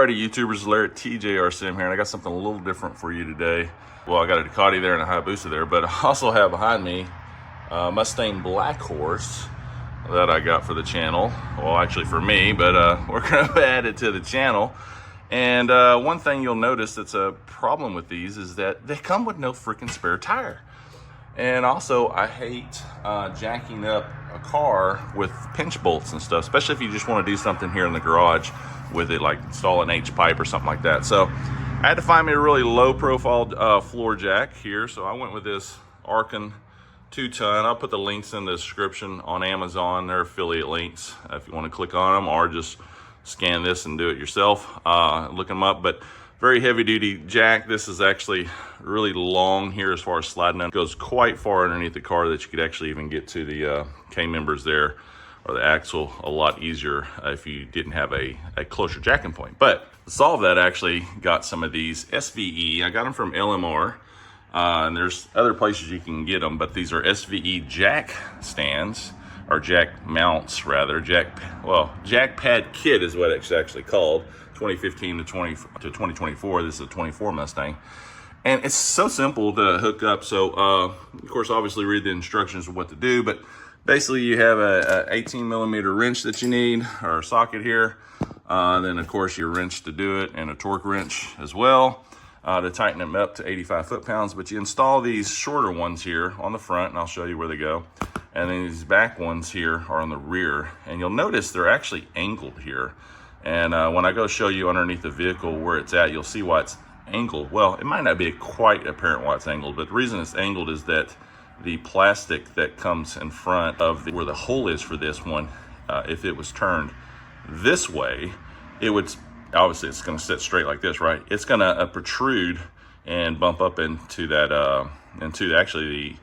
Alrighty, YouTubers, Larry TJR Sim here, and I got something a little different for you today. Well, I got a Ducati there and a Hayabusa there, but I also have behind me Mustang Dark Horse that I got for the channel. Well, actually for me, but we're gonna add it to the channel. And one thing you'll notice that's a problem with these is that they come with no freaking spare tire. And also, I hate jacking up a car with pinch bolts and stuff, especially if you just want to do something here in the garage with it, like install an H-pipe or something like that. So I had to find me a really low-profile floor jack here. So I went with this Arkin 2-ton. I'll put the links in the description on Amazon. They're affiliate links if you want to click on them, or just scan this and do it yourself. Look them up. But very heavy duty jack. This is actually really long here as far as sliding in. It goes quite far underneath the car that you could actually even get to the K-members there, or the axle, a lot easier if you didn't have a closer jacking point. But to solve that, I actually got some of these SVE. I got them from LMR, and there's other places you can get them, but these are SVE Jack stands, or Jack mounts rather. Jack Pad kit is what it's actually called. 2015 to 2024. This is a 24 Mustang, and it's so simple to hook up. So of course, obviously read the instructions of what to do, but basically you have a 18 millimeter wrench that you need, or a socket here, then of course your wrench to do it, and a torque wrench as well to tighten them up to 85 foot-pounds. But you install these shorter ones here on the front, and I'll show you where they go, and then these back ones here are on the rear, and you'll notice they're actually angled here. And when I go show you underneath the vehicle where it's at, you'll see why it's angled. Well, it might not be quite apparent why it's angled, but the reason it's angled is that the plastic that comes in front of where the hole is for this one, if it was turned this way, it would, obviously it's going to sit straight like this, right? It's going to protrude and bump up into that, into actually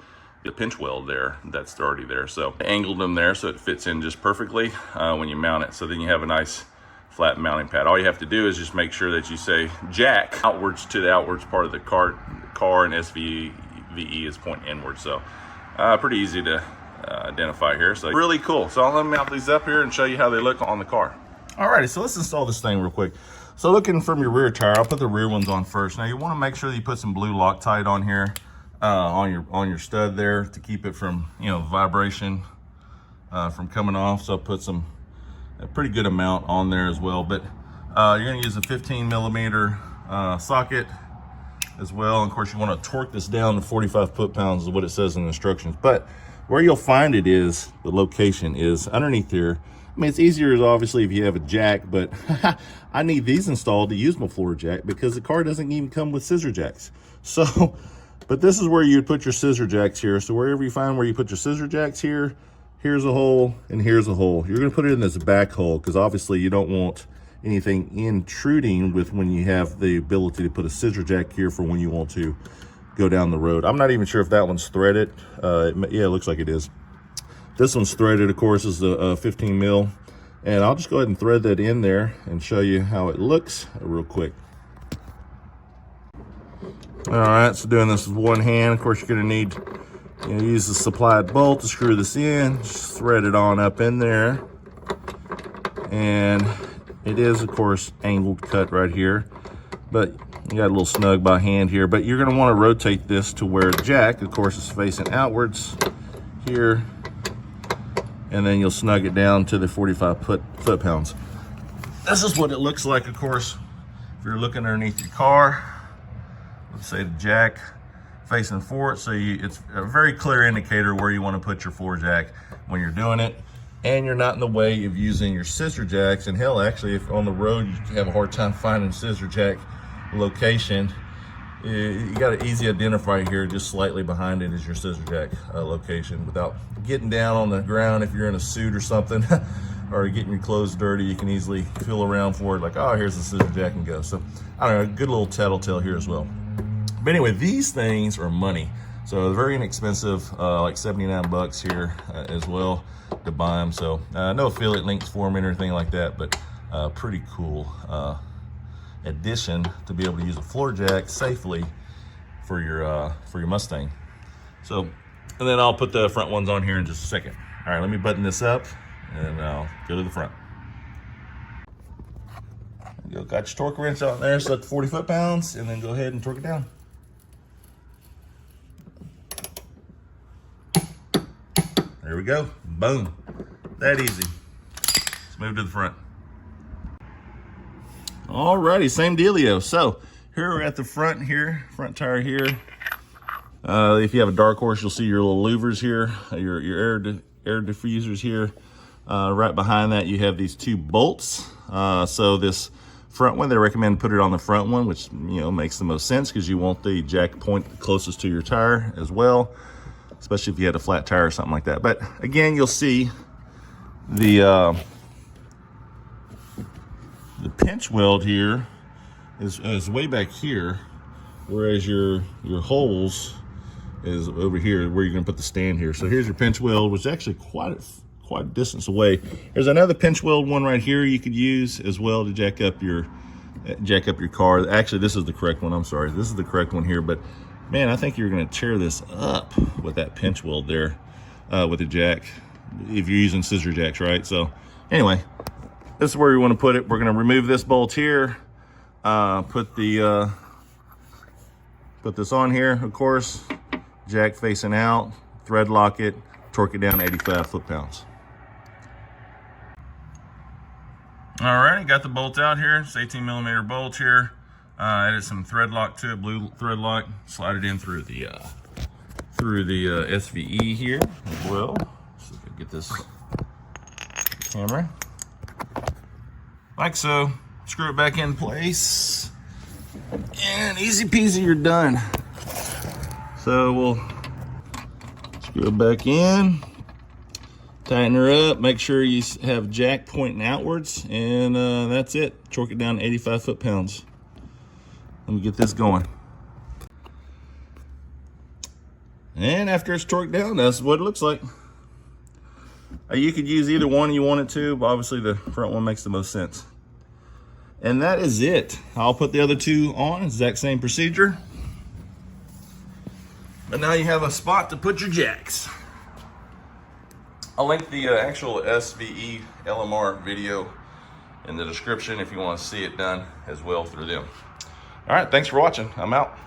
the pinch weld there that's already there. So I angled them there so it fits in just perfectly when you mount it. So then you have a nice flat mounting pad. All you have to do is just make sure that you say jack outwards to the outwards part of the car, and SVE is pointing inward. So pretty easy to identify here. So really cool. So let me mount these up here and show you how they look on the car. Alrighty, so let's install this thing real quick. So looking from your rear tire, I'll put the rear ones on first. Now you want to make sure that you put some blue Loctite on here on your stud there to keep it from, vibration from coming off. So I'll put a pretty good amount on there as well, but you're going to use a 15 millimeter socket as well. And of course, you want to torque this down to 45 foot-pounds is what it says in the instructions. But where you'll find it is, the location is underneath here. I mean, it's easier obviously if you have a jack, but I need these installed to use my floor jack because the car doesn't even come with scissor jacks. So, but this is where you'd put your scissor jacks here. So wherever you find where you put your scissor jacks here, here's a hole, and here's a hole. You're gonna put it in this back hole because obviously you don't want anything intruding with when you have the ability to put a scissor jack here for when you want to go down the road. I'm not even sure if that one's threaded. Yeah, it looks like it is. This one's threaded, of course, is the 15 mil. And I'll just go ahead and thread that in there and show you how it looks real quick. All right, so doing this with one hand, of course, you're gonna need use the supplied bolt to screw this in, just thread it on up in there. And it is, of course, angled cut right here, but you got a little snug by hand here. But you're gonna wanna rotate this to where the jack, of course, is facing outwards here, and then you'll snug it down to the 45 foot-pounds. This is what it looks like, of course, if you're looking underneath your car. Let's say the jack facing forward, so it's a very clear indicator where you want to put your floor jack when you're doing it, and you're not in the way of using your scissor jacks. And hell, actually, if on the road you have a hard time finding scissor jack location, you got an easy identifier here. Just slightly behind it is your scissor jack location. Without getting down on the ground, if you're in a suit or something or getting your clothes dirty, you can easily feel around for it, like, oh, here's the scissor jack, and go. So I don't know, a good little tattletale here as well. But anyway, these things are money. So they're very inexpensive, like 79 bucks here as well to buy them. So no affiliate links for them or anything like that, but pretty cool addition to be able to use a floor jack safely for your Mustang. So, and then I'll put the front ones on here in just a second. All right, let me button this up and I'll go to the front. You got your torque wrench out there, set to 40 foot-pounds, and then go ahead and torque it down. There we go. Boom. That easy. Let's move to the front. Alrighty, same dealio. So here we're at the front here, front tire here. If you have a Dark Horse, you'll see your little louvers here, your air diffusers here. Right behind that, you have these two bolts. So this front one, they recommend put it on the front one, which makes the most sense because you want the jack point closest to your tire as well, especially if you had a flat tire or something like that. But again, you'll see the pinch weld here is way back here, whereas your holes is over here where you're going to put the stand here. So here's your pinch weld, which is actually quite a distance away. There's another pinch weld one right here you could use as well to jack up your car. Actually, this is the correct one. I'm sorry, this is the correct one here. But man, I think you're going to tear this up with that pinch weld there with the jack, if you're using scissor jacks, right? So anyway, this is where we want to put it. We're going to remove this bolt here, put this on here, of course, jack facing out, thread lock it, torque it down 85 foot-pounds. All right, got the bolt out here. It's 18mm bolt here. Added some thread lock to it, blue thread lock. Slide it in through the SVE here as well. See if I can get this camera. Like so. Screw it back in place. And easy peasy, you're done. So we'll screw it back in. Tighten her up, make sure you have jack pointing outwards, and that's it. Torque it down to 85 foot-pounds. Let me get this going. And after it's torqued down, that's what it looks like. You could use either one you wanted to, but obviously the front one makes the most sense. And that is it. I'll put the other two on, exact same procedure. But now you have a spot to put your jacks. I'll link the actual SVE LMR video in the description if you want to see it done as well through them. All right, thanks for watching. I'm out.